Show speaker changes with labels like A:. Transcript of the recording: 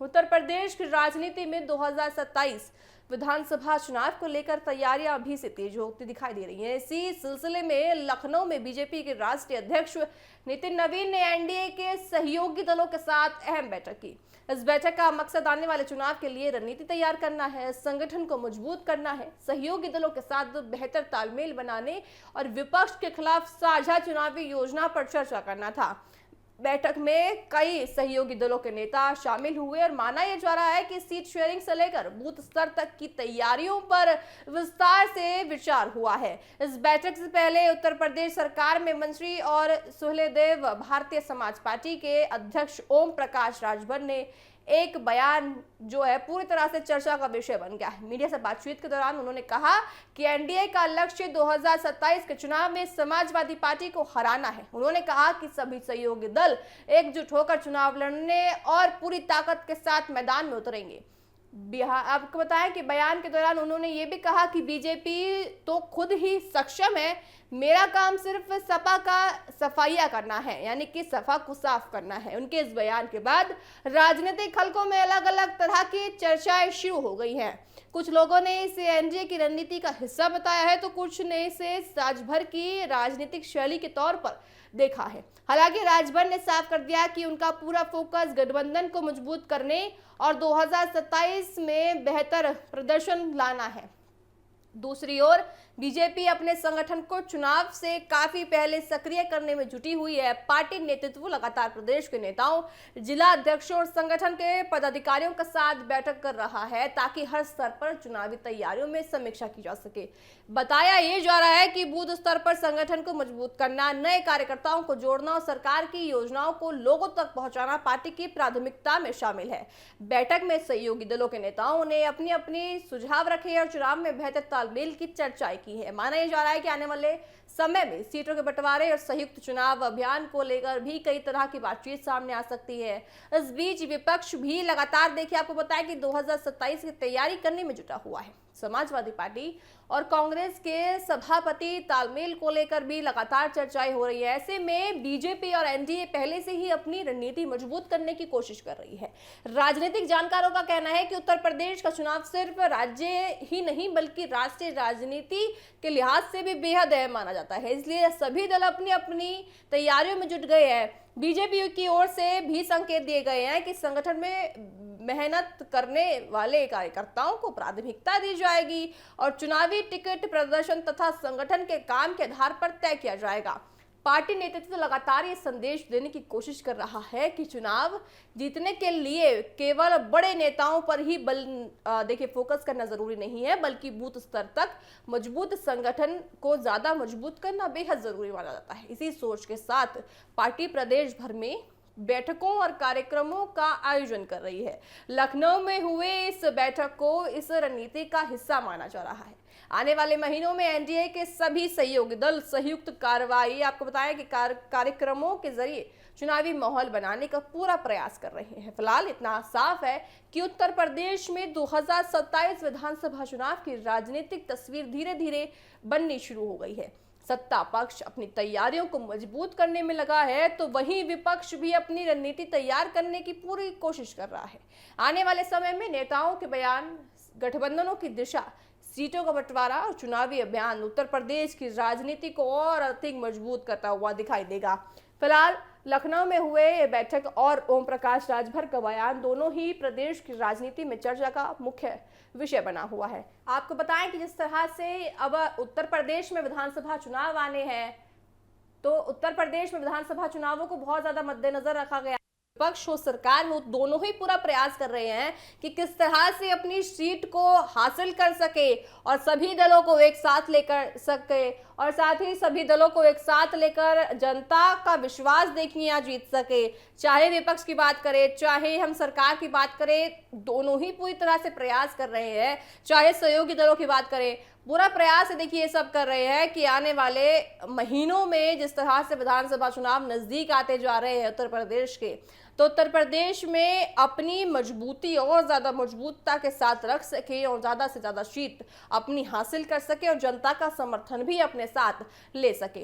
A: उत्तर प्रदेश की राजनीति में 2027 विधानसभा चुनाव को लेकर तैयारियां अभी से तेज होती दिखाई दे रही हैं। इसी सिलसिले में लखनऊ में बीजेपी के राष्ट्रीय अध्यक्ष नितिन नवीन ने एनडीए के सहयोगी दलों के साथ अहम बैठक की। इस बैठक का मकसद आने वाले चुनाव के लिए रणनीति तैयार करना है, संगठन को मजबूत करना है, सहयोगी दलों के साथ बेहतर तालमेल बनाने और विपक्ष के खिलाफ साझा चुनावी योजना पर चर्चा करना था। बैठक में कई सहयोगी दलों के नेता शामिल हुए और माना यह जा रहा है कि सीट शेयरिंग से लेकर बूथ स्तर तक की तैयारियों पर विस्तार से विचार हुआ है। इस बैठक से पहले उत्तर प्रदेश सरकार में मंत्री और सुहेलदेव भारतीय समाज पार्टी के अध्यक्ष ओम प्रकाश राजभर ने एक बयान जो है पूरी तरह से चर्चा का विषय बन गया है। मीडिया से बातचीत के दौरान उन्होंने कहा कि एनडीए का लक्ष्य 2027 के चुनाव में समाजवादी पार्टी को हराना है। उन्होंने कहा कि सभी सहयोगी दल एकजुट होकर चुनाव लड़ने और पूरी ताकत के साथ मैदान में उतरेंगे। बिहार आपको बताएं कि बयान के दौरान उन्होंने ये भी कहा कि बीजेपी तो खुद ही सक्षम है, मेरा काम सिर्फ सपा का सफाइया करना है, यानी कि सपा को साफ करना है। उनके इस बयान के बाद राजनीतिक हलकों में अलग अलग तरह की चर्चाएं शुरू हो गई हैं। कुछ लोगों ने इसे एनडीए की रणनीति का हिस्सा बताया है तो कुछ ने इसे राजभर की राजनीतिक शैली के तौर पर देखा है। हालांकि राजभर ने साफ कर दिया कि उनका पूरा फोकस गठबंधन को मजबूत करने और 2027 में बेहतर प्रदर्शन लाना है। दूसरी ओर बीजेपी अपने संगठन को चुनाव से काफी पहले सक्रिय करने में जुटी हुई है। पार्टी नेतृत्व लगातार प्रदेश के नेताओं, जिला अध्यक्षों और संगठन के पदाधिकारियों के साथ बैठक कर रहा है ताकि हर स्तर पर चुनावी तैयारियों में समीक्षा की जा सके। बताया ये जा रहा है कि बूथ स्तर पर संगठन को मजबूत करना, नए कार्यकर्ताओं को जोड़ना और सरकार की योजनाओं को लोगों तक पहुंचाना पार्टी की प्राथमिकता में शामिल है। बैठक में सहयोगी दलों के नेताओं ने अपनी अपनी सुझाव रखे और चुनाव में बेहतर तालमेल की चर्चा की है। माना यह जा रहा है कि आने वाले समय में सीटों के बंटवारे और संयुक्त चुनाव अभियान को लेकर भी कई तरह की बातचीत सामने आ सकती है। इस बीच विपक्ष भी लगातार देखिए आपको बताया कि 2027 की तैयारी करने में जुटा हुआ है। समाजवादी पार्टी और कांग्रेस के सभापति तालमेल को लेकर भी लगातार चर्चाएं हो रही है। ऐसे में बीजेपी और एनडीए पहले से ही अपनी रणनीति मजबूत करने की कोशिश कर रही है। राजनीतिक जानकारों का कहना है कि उत्तर प्रदेश का चुनाव सिर्फ राज्य ही नहीं बल्कि राष्ट्रीय राजनीति के लिहाज से भी बेहद अहम माना जाता है, इसलिए सभी दल अपनी अपनी तैयारियों में जुट गए हैं। बीजेपी की ओर से भी संकेत दिए गए हैं कि संगठन में मेहनत करने वाले कार्यकर्ताओं को प्राथमिकता दी जाएगी और चुनावी टिकट प्रदर्शन तथा संगठन के काम के आधार पर तय किया जाएगा। पार्टी नेतृत्व लगातार ये संदेश देने की कोशिश कर रहा है कि चुनाव जीतने के लिए केवल बड़े नेताओं पर ही देखिए फोकस करना जरूरी नहीं है, बल्कि बूथ स्तर तक मजबूत संगठन को ज्यादा मजबूत करना बेहद जरूरी माना जाता है। इसी सोच के साथ पार्टी प्रदेश भर में बैठकों और कार्यक्रमों का आयोजन कर रही है। लखनऊ में हुए इस बैठक को इस रणनीति का हिस्सा माना जा रहा है। आने वाले महीनों में एनडीए के सभी सहयोगी दल संयुक्त कार्रवाई आपको बताया कि कार्यक्रमों के जरिए चुनावी माहौल बनाने का पूरा प्रयास कर रहे हैं। फिलहाल इतना साफ है कि उत्तर प्रदेश में 2027 विधानसभा चुनाव की राजनीतिक तस्वीर धीरे धीरे बननी शुरू हो गई है। सत्ता पक्ष अपनी तैयारियों को मजबूत करने में लगा है तो वहीं विपक्ष भी अपनी रणनीति तैयार करने की पूरी कोशिश कर रहा है। आने वाले समय में नेताओं के बयान, गठबंधनों की दिशा, सीटों का बंटवारा और चुनावी अभियान उत्तर प्रदेश की राजनीति को और अधिक मजबूत करता हुआ दिखाई देगा। फिलहाल लखनऊ में हुए ये बैठक और ओम प्रकाश राजभर का बयान दोनों ही प्रदेश की राजनीति में चर्चा का मुख्य विषय बना हुआ है। आपको बताएं कि जिस तरह से अब उत्तर प्रदेश में विधानसभा चुनाव आने हैं तो उत्तर प्रदेश में विधानसभा चुनावों को बहुत ज्यादा मद्देनजर रखा गया। विपक्ष हो सरकार हो दोनों ही पूरा प्रयास कर रहे हैं कि किस तरह से अपनी सीट को हासिल कर सके और सभी दलों को एक साथ लेकर सके और साथ ही सभी दलों को एक साथ लेकर जनता का विश्वास देखिए या जीत सके। चाहे विपक्ष की बात करें, चाहे हम सरकार की बात करें, दोनों ही पूरी तरह से प्रयास कर रहे हैं। चाहे सहयोगी दलों की बात करें, पूरा प्रयास देखिए ये सब कर रहे हैं कि आने वाले महीनों में जिस तरह से विधानसभा चुनाव नजदीक आते जा रहे हैं उत्तर प्रदेश के, तो उत्तर प्रदेश में अपनी मजबूती और ज्यादा मजबूतता के साथ रख सके और ज्यादा से ज्यादा सीट अपनी हासिल कर सके और जनता का समर्थन भी अपने साथ ले सके।